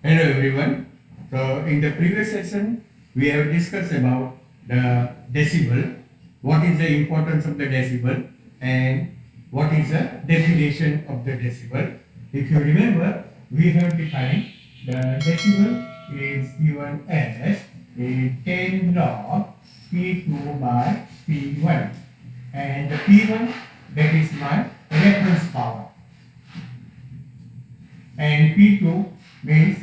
Hello everyone. So in the previous session we have discussed about the decibel, what is the importance of the decibel and what is the definition of the decibel. If you remember, we have defined the decibel is given as a 10 log P2 by P1, and the P1, that is my reference power, and P2 means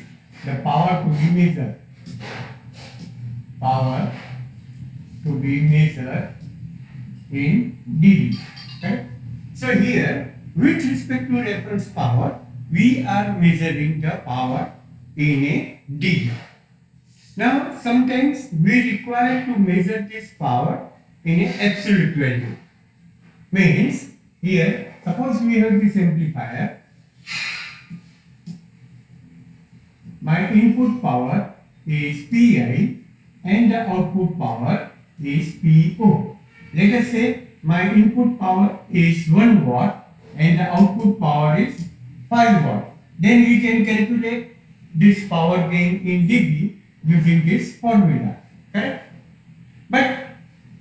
the power to be measured. Power to be measured in dB. Okay? So here, with respect to reference power, we are measuring the power in a dB. Now, sometimes we require to measure this power in an absolute value. Means, here, suppose we have this amplifier. My input power is Pi and the output power is Po. Let us say my input power is 1 watt and the output power is 5 watt. Then we can calculate this power gain in dB using this formula. Correct? But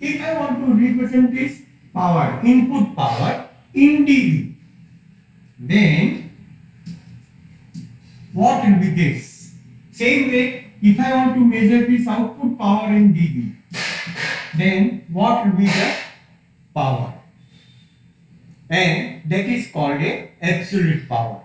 if I want to represent this power, input power in dB, then what will be this? Same way, if I want to measure this output power in dB, then what will be the power? And that is called a absolute power.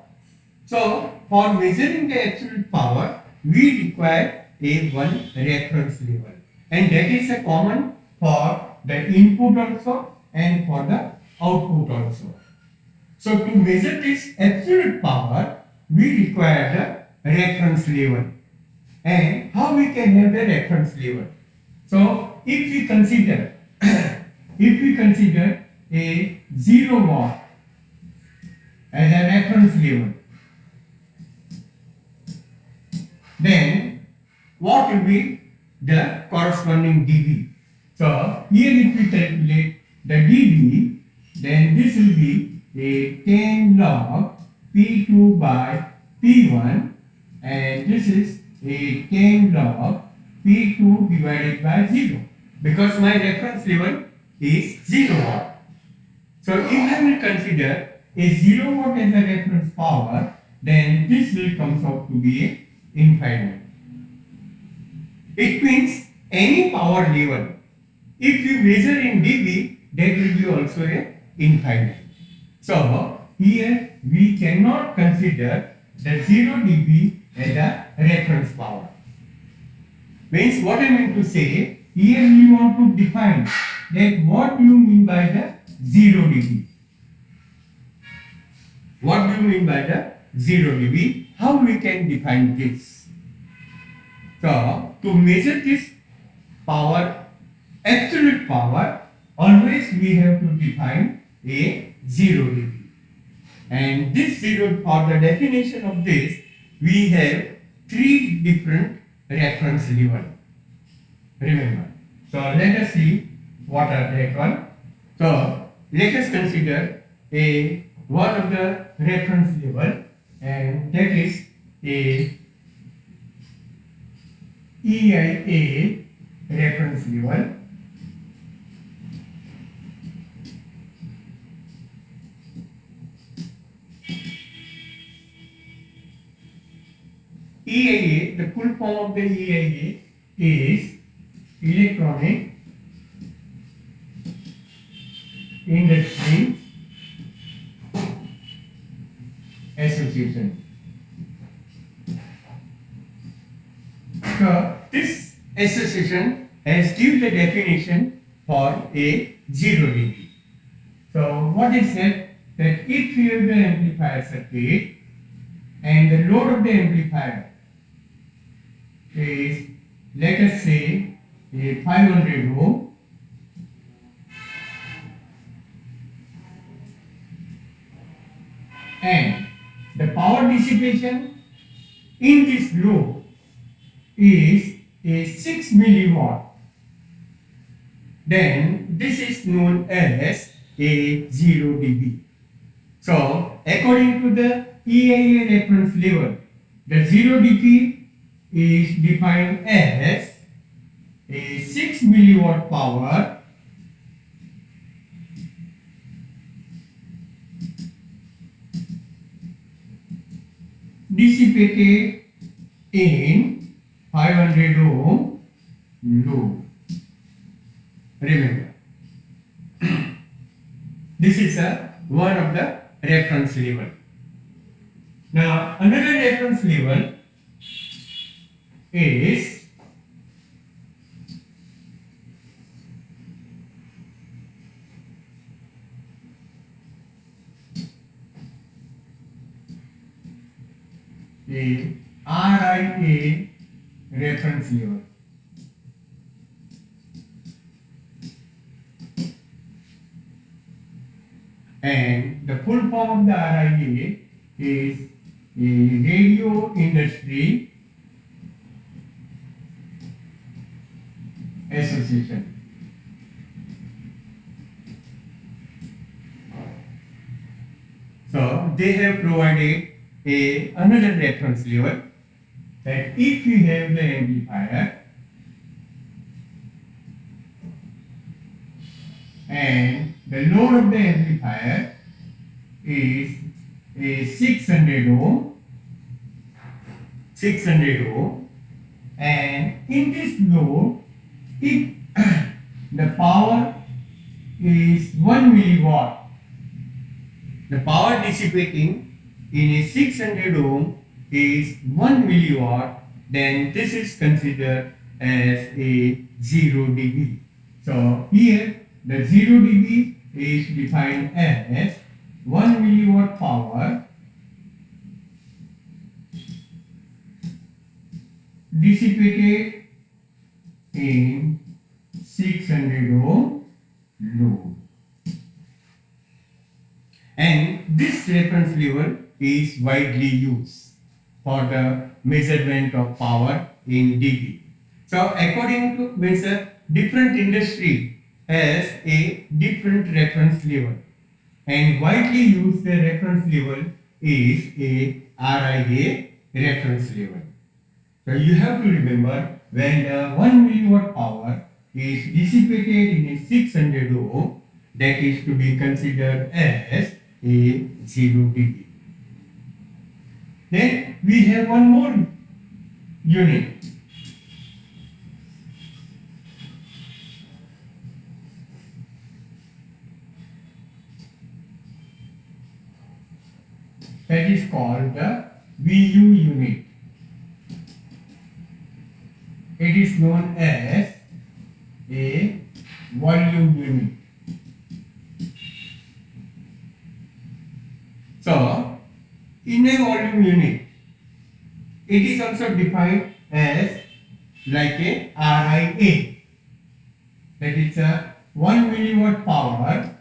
So, for measuring the absolute power, we require a one reference level, and that is a common for the input also and for the output also. So, to measure this absolute power, we require the reference level. And how we can have the reference level? So, if we consider a 0 watt as a reference level, then what will be the corresponding dB? So, here if we calculate the dB, then this will be a 10 log P2 by P1, and this is a 10 log P2 divided by 0, because my reference level is 0 watt. So if I will consider a 0 watt as a reference power, then this will come out to be a infinite. It means any power level, if you measure in dB, that will be also a infinite. So here we cannot consider the 0 dB as a reference power. Means what I mean to say, here we want to define that what do you mean by the 0 dB. What do you mean by the 0 dB? How we can define this? So, to measure this power, absolute power, always we have to define a 0 dB. And this 0, for the definition of this, we have 3 different reference level. Remember. So, let us see what are they called. So, let us consider a one of the reference level, and that is a EIA reference level. EIA, the full form of the EIA is Electronic Industry Association. So this association has given the definition for a 0 dB. So what is said, that if you have the amplifier circuit and the load of the amplifier is, let us say, a 500 ohm, and the power dissipation in this load is a 6 milliwatt, then this is known as a 0 dB. So according to the EIA reference level, the 0 dB is defined as a 6 milliwatt power dissipated in 500 ohm load. Remember, this is one of the reference level. Now, another reference level is a RIA reference level. And the full form of the RIA is a Radio Industry Association. So they have provided another reference level that if you have the amplifier and the load of the amplifier is a 600 ohm, and in this load, if the power is 1 milliwatt, the power dissipating in a 600 ohm is 1 milliwatt, then this is considered as a 0 dB. So here the 0 dB is defined as 1 milliwatt power dissipated in 600 ohm load. And this reference level is widely used for the measurement of power in dB. So according to measure, different industry has a different reference level, and widely used the reference level is a RIA reference level. So you have to remember, when the 1 milliwatt power is dissipated in a 600 ohm, that is to be considered as a 0 dB. Then we have one more unit. That is called the VU unit. It is known as a volume unit. So, in a volume unit, it is also defined as like a RIA. That is a 1 milliwatt power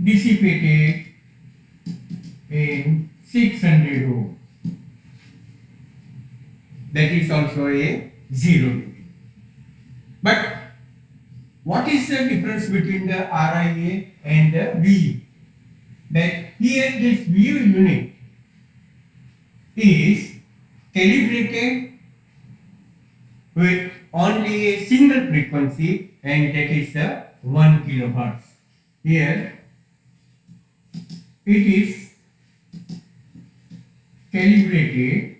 dissipated in 600 ohm. That is also a 0 dB. But what is the difference between the RIA and the VU? That here this VU unit is calibrated with only a single frequency, and that is the 1 kilohertz. Here it is calibrated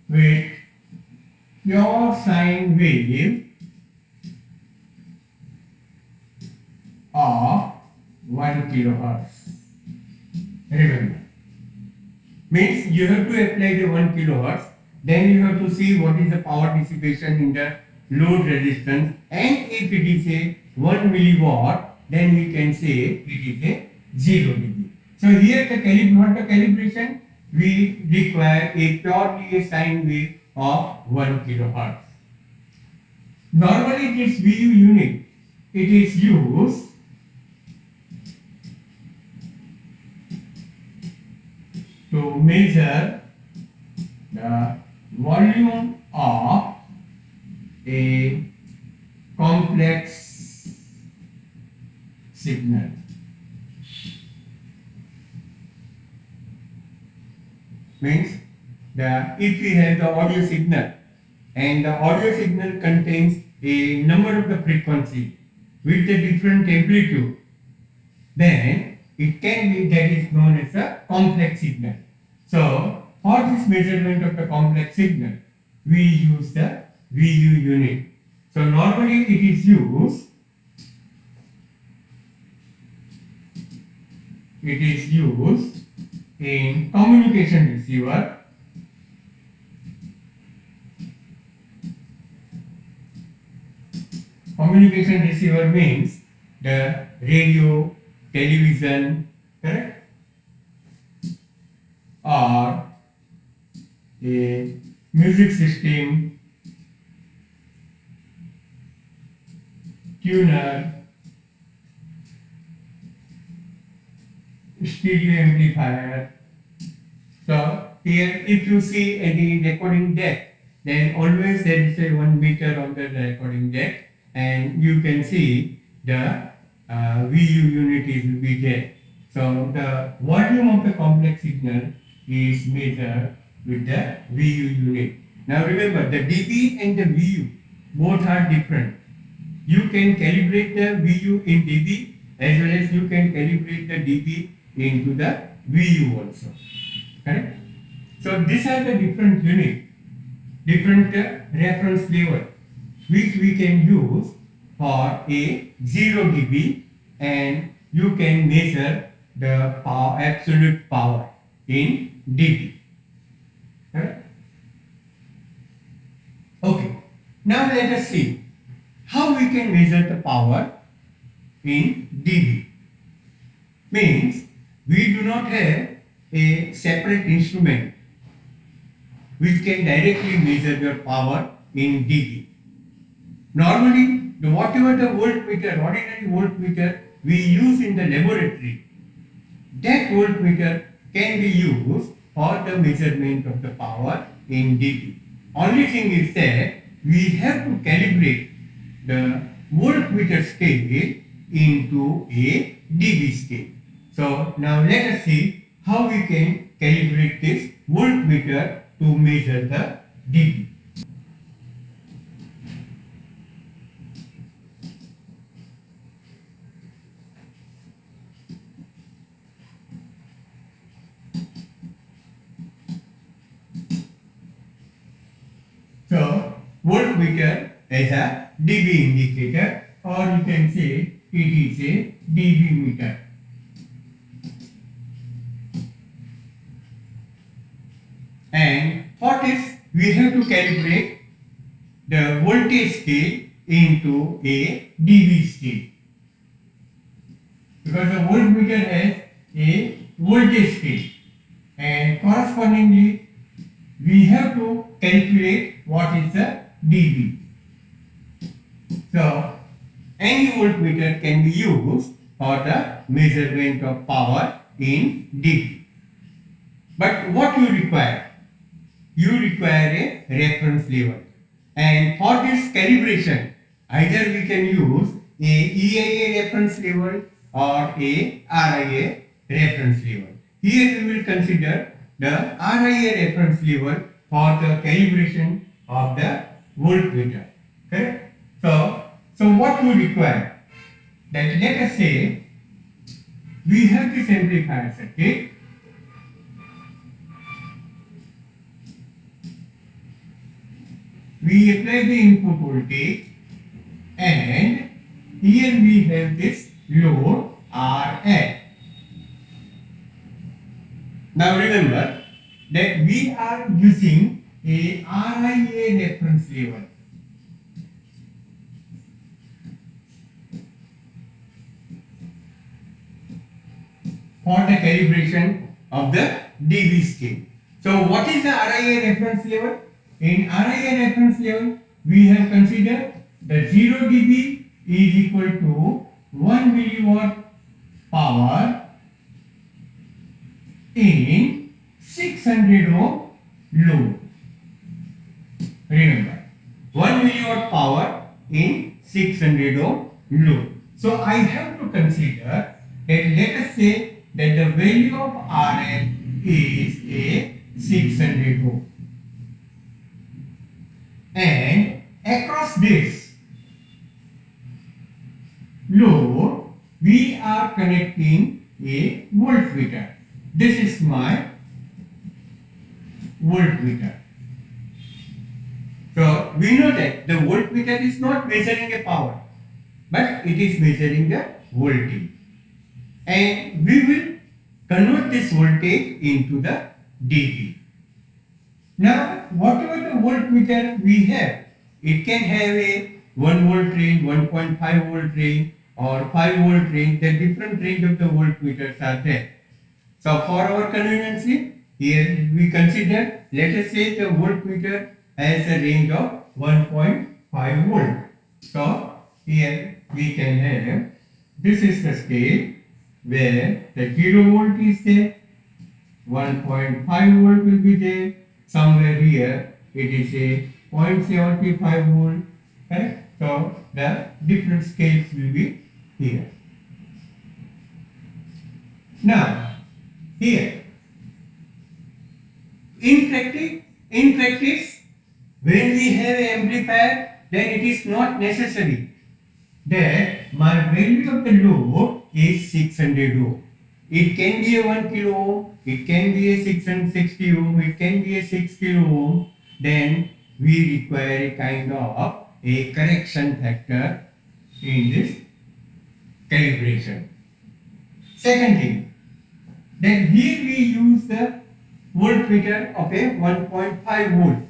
with pure sine wave of 1 kilohertz. Remember, means you have to apply the 1 kilohertz, then you have to see what is the power dissipation in the load resistance, and if it is a 1 milliwatt, then we can say it is a 0 dB. So here the calibration, we require a purely a sine wave of 1 kilohertz. Normally this VU unit, it is used to measure the volume of a complex signal. means if we have the audio signal and the audio signal contains a number of the frequency with the different amplitude, then it can be that is known as a complex signal. So for this measurement of the complex signal, we use the VU unit. So normally it is used in communication receiver. Communication receiver means the radio, television, correct? Or a music system, tuner, stereo amplifier. So here if you see any recording deck, then always there is a 1 meter on the recording deck, and you can see the VU unit will be there. So the volume of the complex signal is measured with the VU unit. Now remember, the dB and the VU both are different. You can calibrate the VU in dB as well as you can calibrate the dB into the VU also. Correct? So these are the different unit, different reference level which we can use for a 0 dB, and you can measure the power, absolute power in dB. Correct? Okay. Now let us see how we can measure the power in dB. Means we do not have a separate instrument which can directly measure your power in dB. Normally, whatever the voltmeter, ordinary voltmeter we use in the laboratory, that voltmeter can be used for the measurement of the power in dB. Only thing is that we have to calibrate the voltmeter scale into a dB scale. So now let us see how we can calibrate this voltmeter to measure the dB. So voltmeter is a dB indicator, or you can say it is a dB meter. And for this we have to calibrate the voltage scale into a dB scale, because the voltmeter has a voltage scale, and correspondingly we have to calculate what is the dB. So any voltmeter can be used for the measurement of power in dB. But what you require? You require a reference level, and for this calibration either we can use a EIA reference level or a RIA reference level. Here we will consider the RIA reference level for the calibration of the voltmeter. Correct? So what you require? That let us say we have this amplifier circuit. We apply the input voltage, and here we have this load RL. Now remember that we are using a RIA reference level. For the calibration of the dB scale. So what is the RIA reference level? In RIA reference level, we have considered the 0 dB is equal to 1 milliwatt power in 600 ohm load. Remember, 1 milliwatt power in 600 ohm load. So I have to consider that let us say that the value of RL is a 600 ohm. And across this load, we are connecting a voltmeter. This is my voltmeter. So we know that the voltmeter is not measuring a power, but it is measuring the voltage. And we will convert this voltage into the dB. Now, whatever the voltmeter we have, it can have a 1 volt range, 1.5 volt range, or 5 volt range. The different range of the voltmeters are there. So, for our convenience, here we consider, let us say the voltmeter has a range of 1.5 volt. So, here we can have, this is the scale where the 0 volt is there, 1.5 volt will be there, somewhere here it is a 0.75 volt, right? So the different scales will be here. Now here in practice when we have an amplifier, then it is not necessary that my value of the load is 600 ohm. It can be a 1 kilo ohm, it can be a 660 ohm, it can be a 6 kilo ohm. Then we require a kind of a correction factor in this calibration. Second thing, then here we use the voltmeter of a 1.5 volt.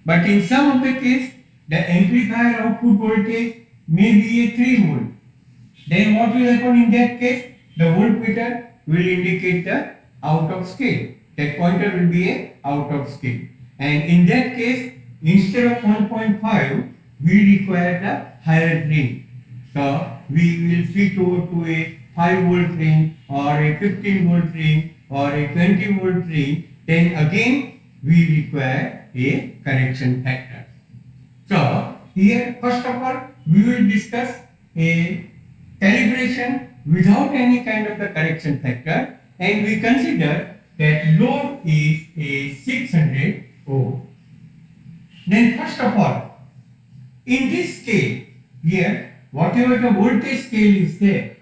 But in some of the case, the amplifier output voltage may be a 3 volt. Then what will happen in that case? The voltmeter will indicate the out of scale. That pointer will be a out of scale. And in that case, instead of 1.5, we require the higher range. So we will switch over to a 5 volt range or a 15 volt range or a 20 volt range. Then again we require a correction factor. So here first of all we will discuss a calibration without any kind of the correction factor, and we consider that load is a 600 ohm. Then first of all, in this scale here, whatever the voltage scale is there,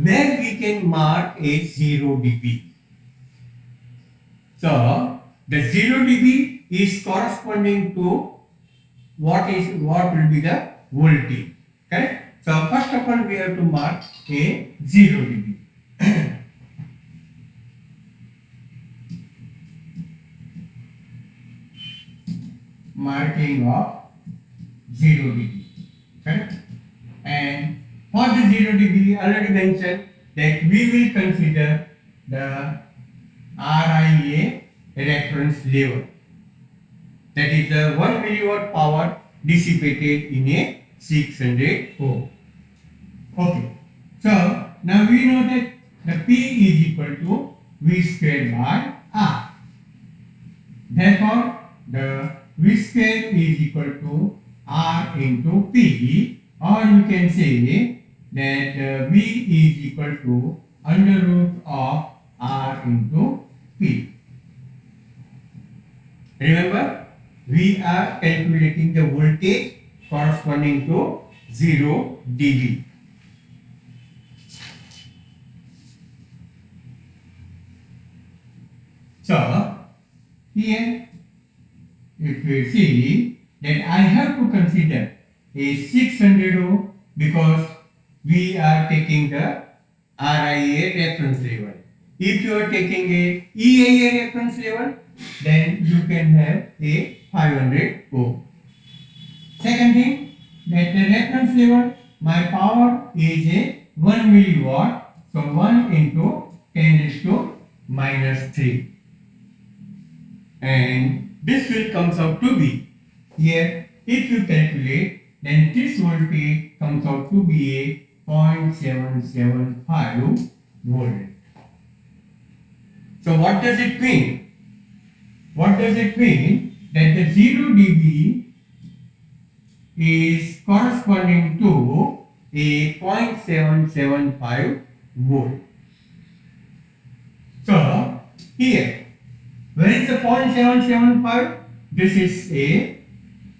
where we can mark a 0 dB. So the 0 dB is corresponding to what will be the voltage, correct? So first of all we have to mark a 0 dB. Marking of 0 dB, correct? And for the 0 dB, already mentioned that we will consider the RIA reference level. That is the 1 milliwatt power dissipated in a 600 ohm. Okay, so now we know that the P is equal to V square by R. Therefore, the V square is equal to R into P, or we can say that V is equal to under root of R into P. Remember, we are calculating the voltage corresponding to 0 dB. So, here if we see that I have to consider a 600 ohm because we are taking the RIA reference level. If you are taking a EIA reference level, then you can have a 500 ohm. Second thing, that the reference level, my power is a 1 milliwatt, so 1 into 10 raised to minus 3. And this will comes out to be, here if you calculate, then this voltage comes out to be a 0.775 volt. So what does it mean? What does it mean? That the 0 dB is corresponding to a 0.775 volt. So here Where is the 0.775? This is a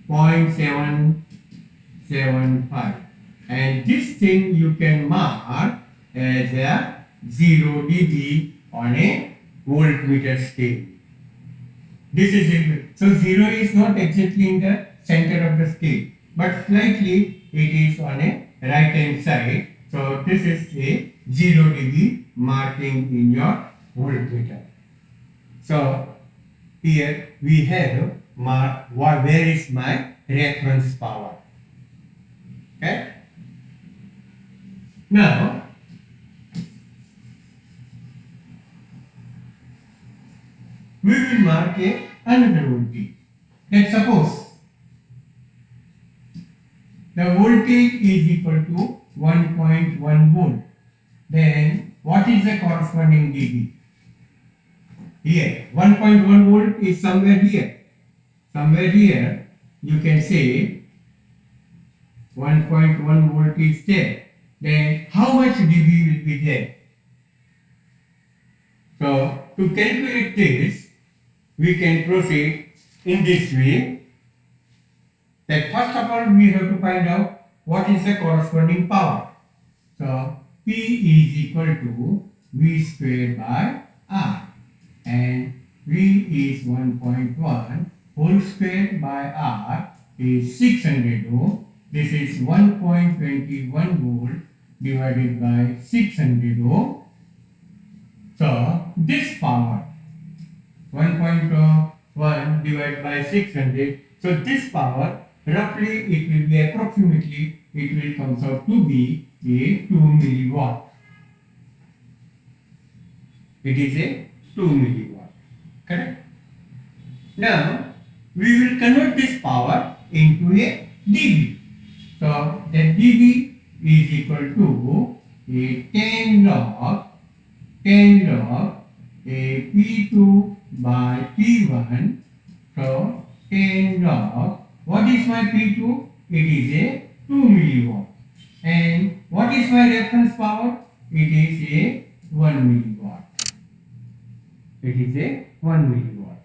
0.775, and this thing you can mark as a 0 dB on a voltmeter scale. This is it. So 0 is not exactly in the center of the scale, but slightly it is on a right hand side. So this is a 0 dB marking in your voltmeter. So here we have mark where is my reference power. Okay. Now we will mark another voltage. Let's suppose the voltage is equal to 1.1 volt. Then what is the corresponding dB? Here 1.1 volt is somewhere here. Somewhere here you can say 1.1 volt is there. Then how much dB will be there? So to calculate this, we can proceed in this way. That first of all we have to find out what is the corresponding power. So P is equal to V square by R, and V is 1.1, whole square by R is 600 ohm. This is 1.21 volt divided by 600 ohm. So this power 1.1 divided by 600. So this power roughly it will be approximately it will comes out to be a 2 milliwatt. It is a 2 milliwatt. Correct? Now we will convert this power into a dB. So that dB is equal to a 10 log a P2 by P1. So 10 log, what is my P2? It is a 2 milliwatt. And what is my reference power? It is a 1 milliwatt. It is a 1 milliwatt.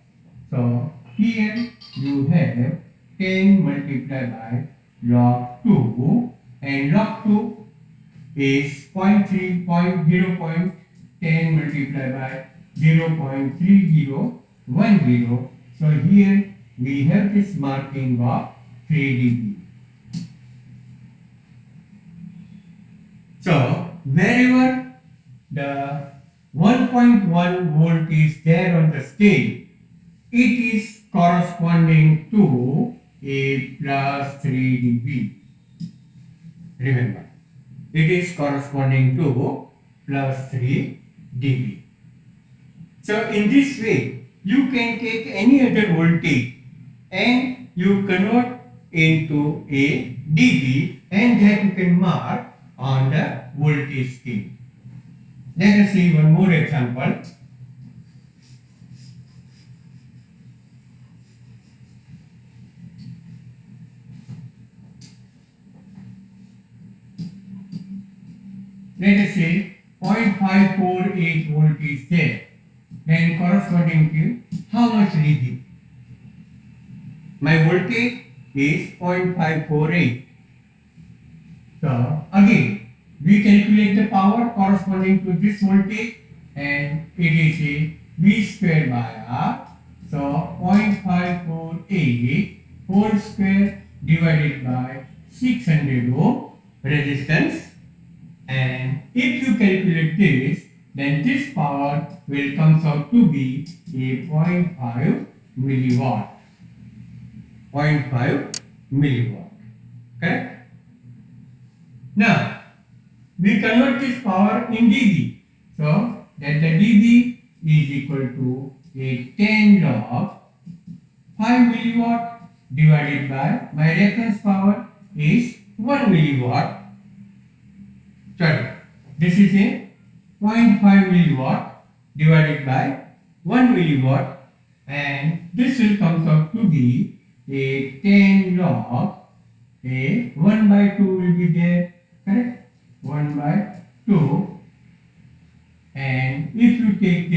So here you have 10 multiplied by log 2, and log 2 is 0.10 multiplied by 0.3010. So here we have this marking of 3 dB. So wherever the 1.1 volt is there on the scale, it is corresponding to a plus 3 dB. Remember, it is corresponding to plus 3 dB. So in this way, you can take any other voltage and you convert into a dB, and that you can mark on the voltage scale. Let us see one more example. Let us say 0.548 volt is there. Then corresponding to how much dB? My voltage is 0.548. So again, we calculate the power corresponding to this voltage, and it is a V square by R. So 0.548 whole square divided by 600 ohm resistance. And if you calculate this, then this power will comes out to be a 0.5 milliwatt. 0.5 milliwatt. Correct? Now, we convert this power in dB. So, that the dB is equal to a 10 log 5 milliwatt divided by my reference power is 1 milliwatt. Sorry, this is a 0.5 milliwatt divided by 1 milliwatt, and this will comes out to be a 10 log a 1 by 2 will be there, correct? 1 by 2, and if you take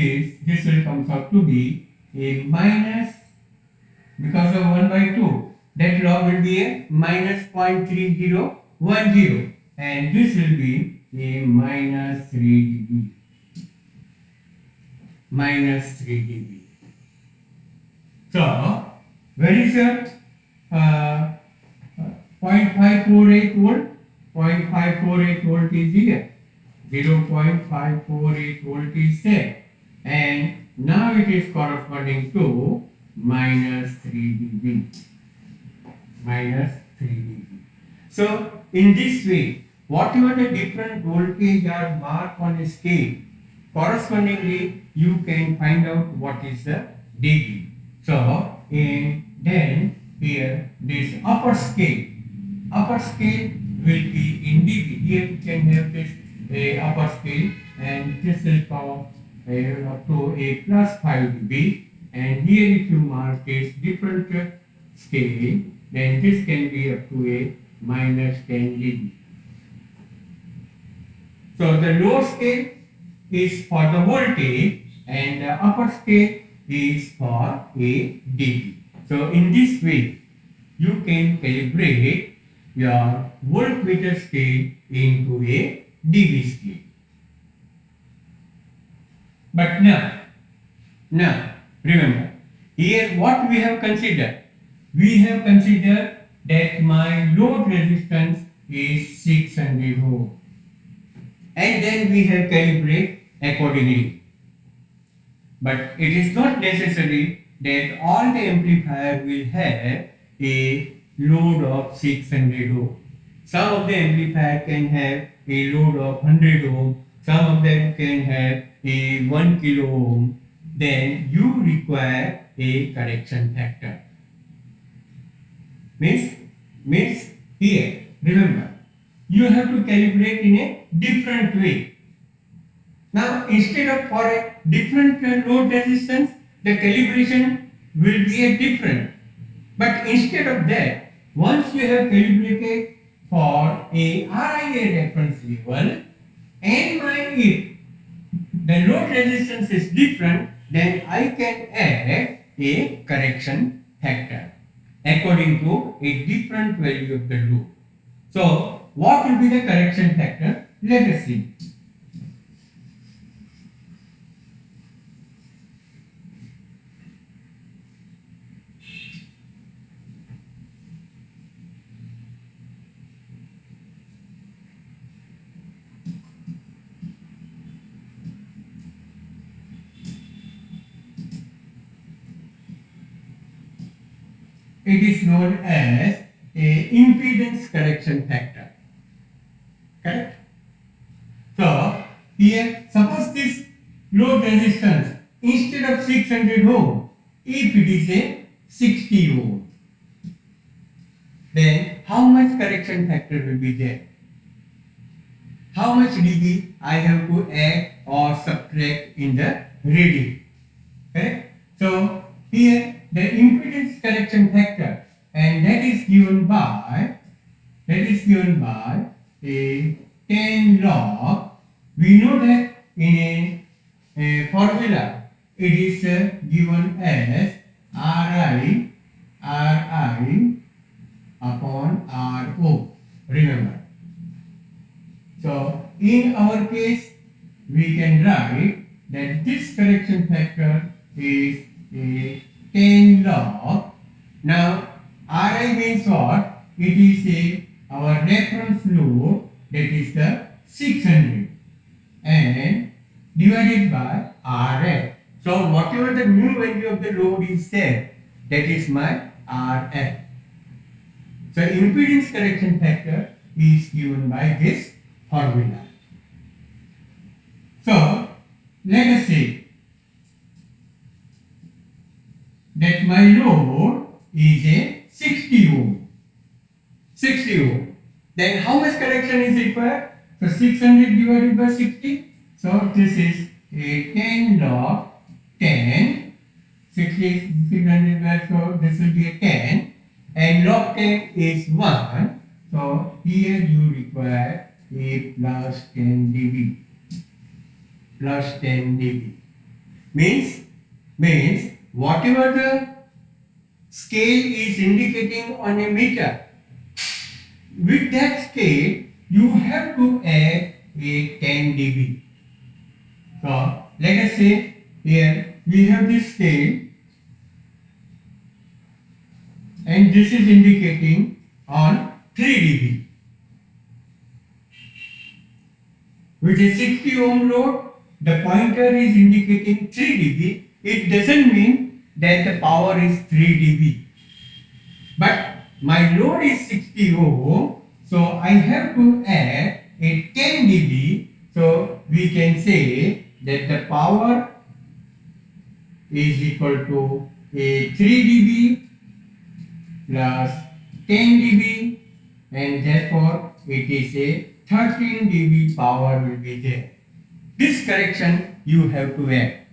this will comes out to be a minus, because of 1 by 2, that log will be a minus 0.3010, and this will be a minus 3 dB. Minus 3 dB. So, where is your 0.548 volt? 0.548 volt is here. 0.548 volt is there. And now it is corresponding to minus 3 dB. Minus 3 dB. So, in this way, whatever the different voltage are marked on a scale, correspondingly you can find out what is the dB. So, then here this upper scale will be in dB. Here you can have this upper scale, and this will come up to a plus 5 dB, and here if you mark this different scale, then this can be up to a minus 10 dB. So the lower scale is for the voltage and the upper scale is for a dB. So in this way you can calibrate your voltmeter scale into a dB scale. But now remember, here what we have considered? We have considered that my load resistance is 600 ohm, and then we have calibrated accordingly. But it is not necessary that all the amplifier will have a load of 600 ohm. Some of the amplifier can have a load of 100 ohm, some of them can have a 1 kilo ohm. Then you require a correction factor. Means here, remember, you have to calibrate in a different way. Now, instead of for a different load resistance, the calibration will be a different. But instead of that, once you have calibrated for a RIA reference level, and if the load resistance is different, then I can add a correction factor according to a different value of the load. So, what will be the correction factor? Let us see. It is known as a impedance correction factor. Correct? So, here suppose this load resistance instead of 600 ohm, if it is a 60 ohm, then how much correction factor will be there? How much dB I have to add or subtract in the reading? Correct? So, here the impedance correction factor, and that is given by a 10 log. We know that in a formula it is given as Ri upon Ro. Remember. So in our case we can write that this correction factor is a 10 log. Now Ri means what? It is our reference load, that is the 600, and divided by Rf. So whatever the new value of the load is there, that is my Rf. So impedance correction factor is given by this formula. So let us say that my load is a 60 ohm. 60 ohm. Then how much correction is required? So 600 divided by 60. So this is a 10 log 10. 60 600 by, so this will be a 10. And log 10 is 1. So here you require a plus 10 dB. Plus 10 dB. Means whatever the scale is indicating on a meter, with that scale you have to add a 10 dB. So let us say here we have this scale and this is indicating on 3 dB. With a 60 ohm load, the pointer is indicating 3 dB. It doesn't mean that the power is 3 dB. But my load is 60 ohm, so I have to add a 10 dB. So we can say that the power is equal to a 3 dB plus 10 dB, and therefore it is a 13 dB power will be there. This correction you have to add.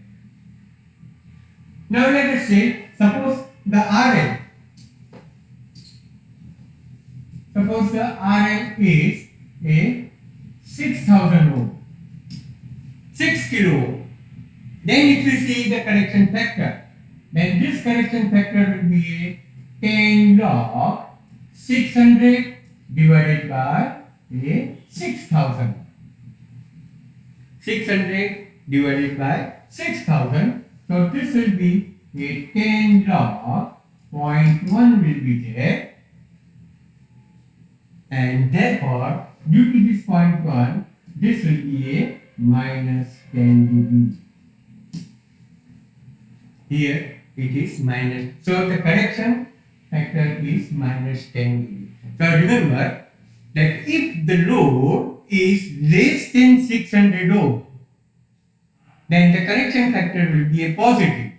Now let us say, suppose the RL. Suppose the RL is a 6000 ohm, 6 kilo ohm. Then if you see the correction factor, then this correction factor will be a 10 log 600 divided by a 6000. 600 divided by 6000. So this will be a 10 log 0.1 will be there, and therefore due to this 0.1 this will be a minus 10 dB. Here it is minus, so the correction factor is minus 10 dB. So remember that if the load is less than 600 ohm, then the correction factor will be a positive.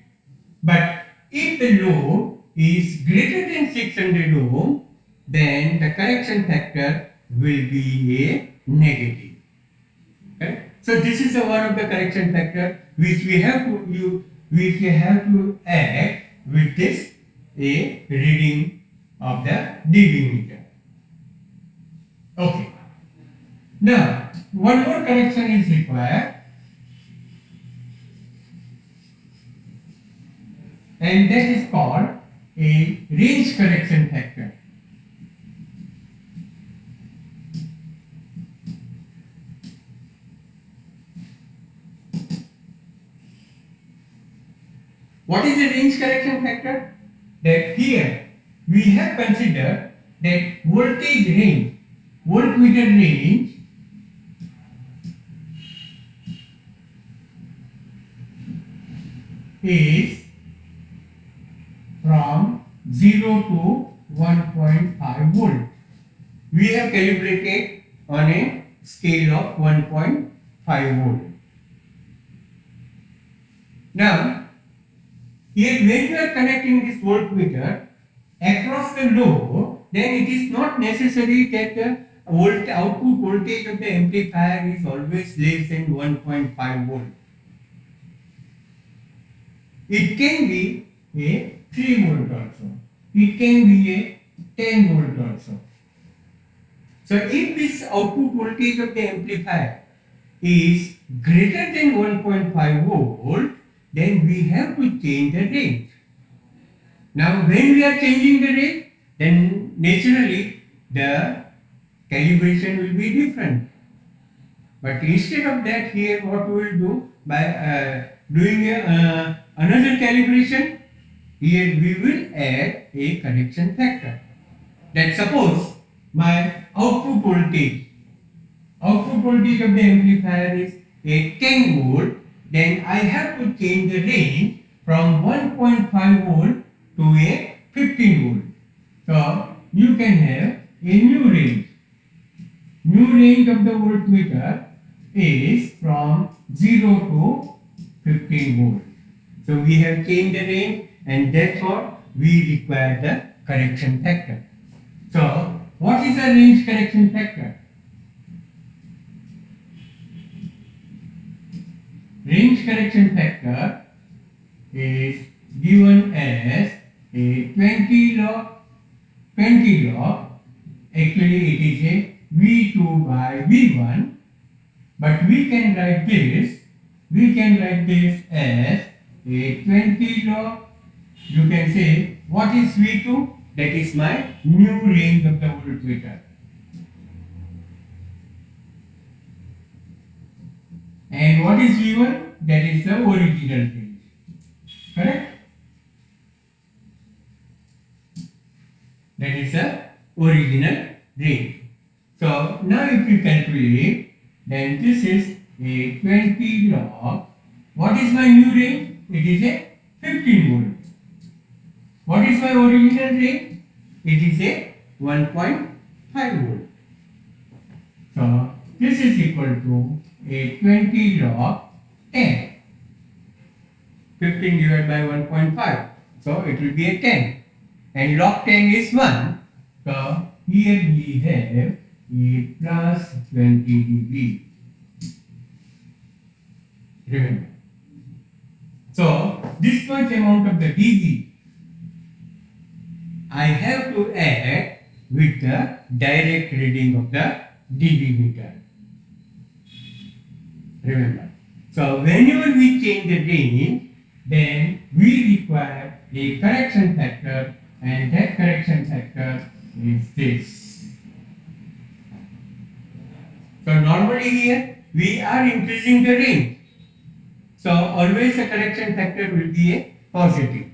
But if the load is greater than 600 ohm, then the correction factor will be a negative. Okay? So this is one of the correction factor which we have to add with this a reading of the dB meter. Okay. Now one more correction is required, and that is called a range correction factor. What is the range correction factor? That here we have considered that voltage range, voltmeter range is from 0 to 1.5 volt. We have calibrated on a scale of 1.5 volt. Now here when you are connecting this voltmeter across the load, then it is not necessary that the output voltage of the amplifier is always less than 1.5 volt. It can be a 3 volt also. It can be a 10 volt also. So if this output voltage of the amplifier is greater than 1.5 volt, then we have to change the range. Now when we are changing the range, then naturally the calibration will be different. But instead of that, here what we will do, by doing another calibration, here we will add a correction factor. That suppose my output voltage of the amplifier is a 10 volt, then I have to change the range from 1.5 volt to a 15 volt. So you can have a new range. New range of the voltmeter is from 0 to 15 volt. So we have changed the range, and therefore we require the correction factor. So what is the range correction factor? Range correction factor is given as a 20 log. Actually it is a V2 by V1, but we can write this as a 20 log you can say, what is V2? That is my new range of the voltmeter. And what is V1? That is the original range. Correct? That is the original range. So now if you calculate, then this is a 20 log. What is my new range? It is a 15 volt. What is my original range? It is a 1.5 volt. So this is equal to a 20 log 10. 15 divided by 1.5. So it will be a 10. And log 10 is 1. So here we have a plus 20 dB. Remember. So this much amount of the dB I have to add with the direct reading of the dB meter. Remember. So whenever we change the range, then we require a correction factor, and that correction factor is this. So normally here we are increasing the range. So always the correction factor will be a positive.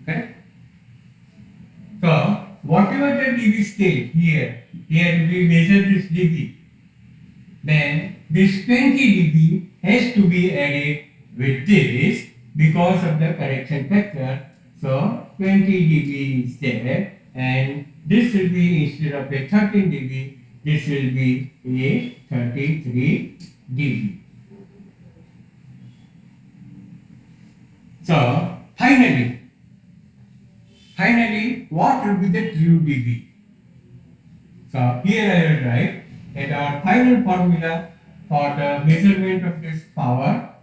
Correct? So whatever the dB state here we measure this dB. Then this 20 dB has to be added with this because of the correction factor. So 20 dB is there, and this will be, instead of a 13 dB, this will be a 33 dB. So finally, what will be the true dB? So here I will write that our final formula for the measurement of this power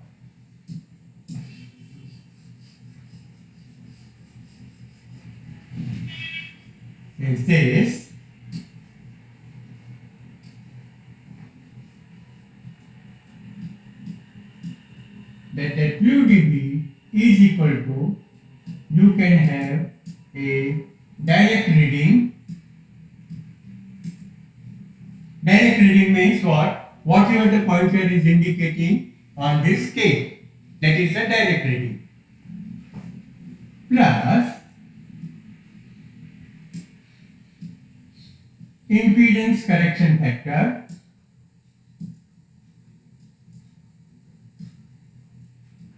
is this. That the true dB is equal to, you can have a direct reading. Direct reading means what? Whatever the pointer is indicating on this scale, that is the direct reading, plus impedance correction factor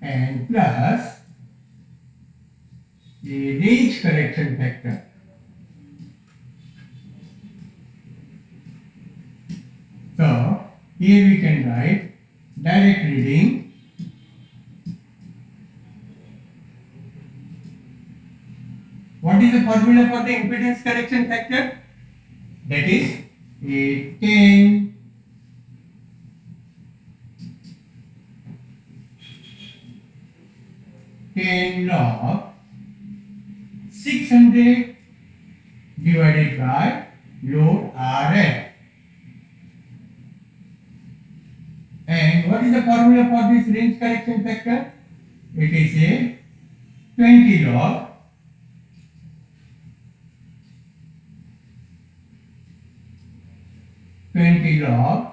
and plus the range correction factor. So here we can write direct reading what is the formula for the impedance correction factor? That is a 10 log 600 divided by load RL. And what is the formula for this range correction factor? It is a 20 log 20 log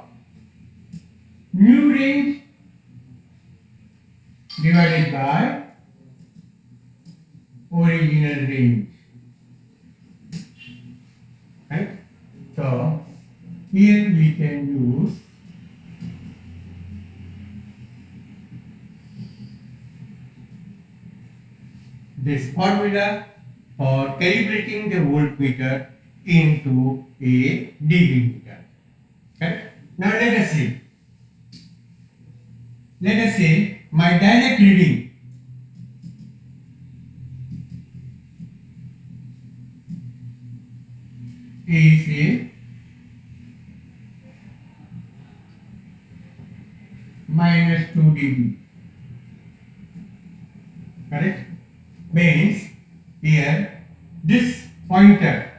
new range divided by original range. Right? So here we can use this formula for calibrating the voltmeter into a dB meter. Okay? Now let us see. Let us say my direct reading is a minus 2 dB. Correct? Means here this pointer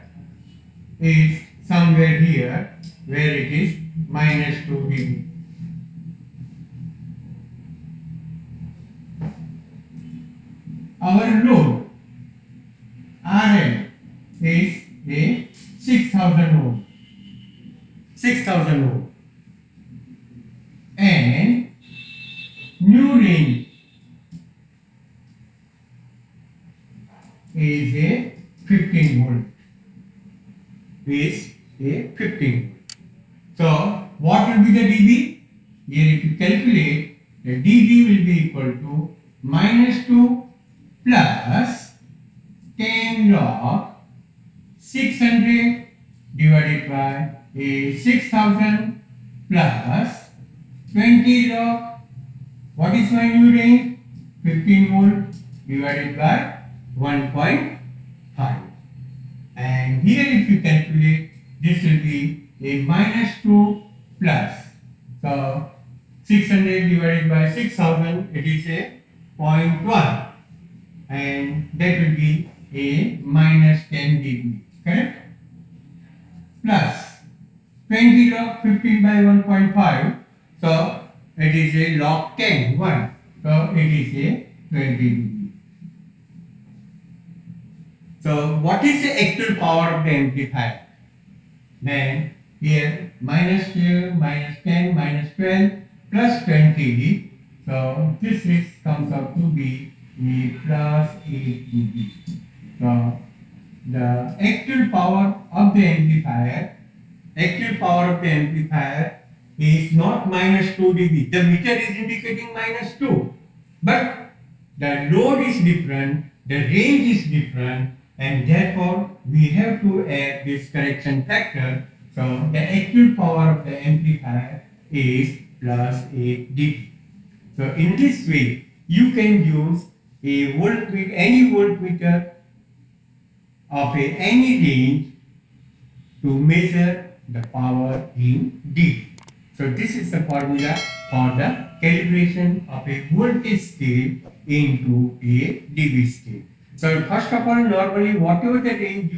is somewhere here where it is minus 2 dB. Our load 6000 ohm. 6000 ohm. And new range is a 15 volt. Is a 15 volt. So what will be the dB? Here if you calculate, the dB will be equal to -2 plus 10 log 600 divided by a 6000 plus 20 log, what is my new range? 15 volt divided by 1.5. And here if you calculate, this will be a -2 plus, so 600 divided by 6000, it is a 0.1, and that will be a -10 dB, correct? Plus 20 log 15 by 1.5, so it is a log 10, 1, so it is a 20 dB. So what is the actual power of the amplifier? Then here -2, -10, -12 plus 20, so this comes out to be a plus 8 dB. So the actual power of the amplifier is not -2 dB. The meter is indicating -2, but the load is different, the range is different, and therefore we have to add this correction factor. So the actual power of the amplifier is plus 8 dB. So in this way you can use any voltmeter of any range to measure the power in dB. So this is the formula for the calibration of a voltage scale into a dB scale. So first of all, normally whatever the range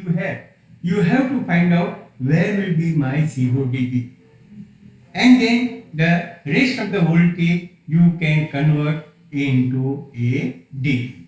you have to find out where will be my 0 dB. And then the rest of the voltage you can convert into a dB.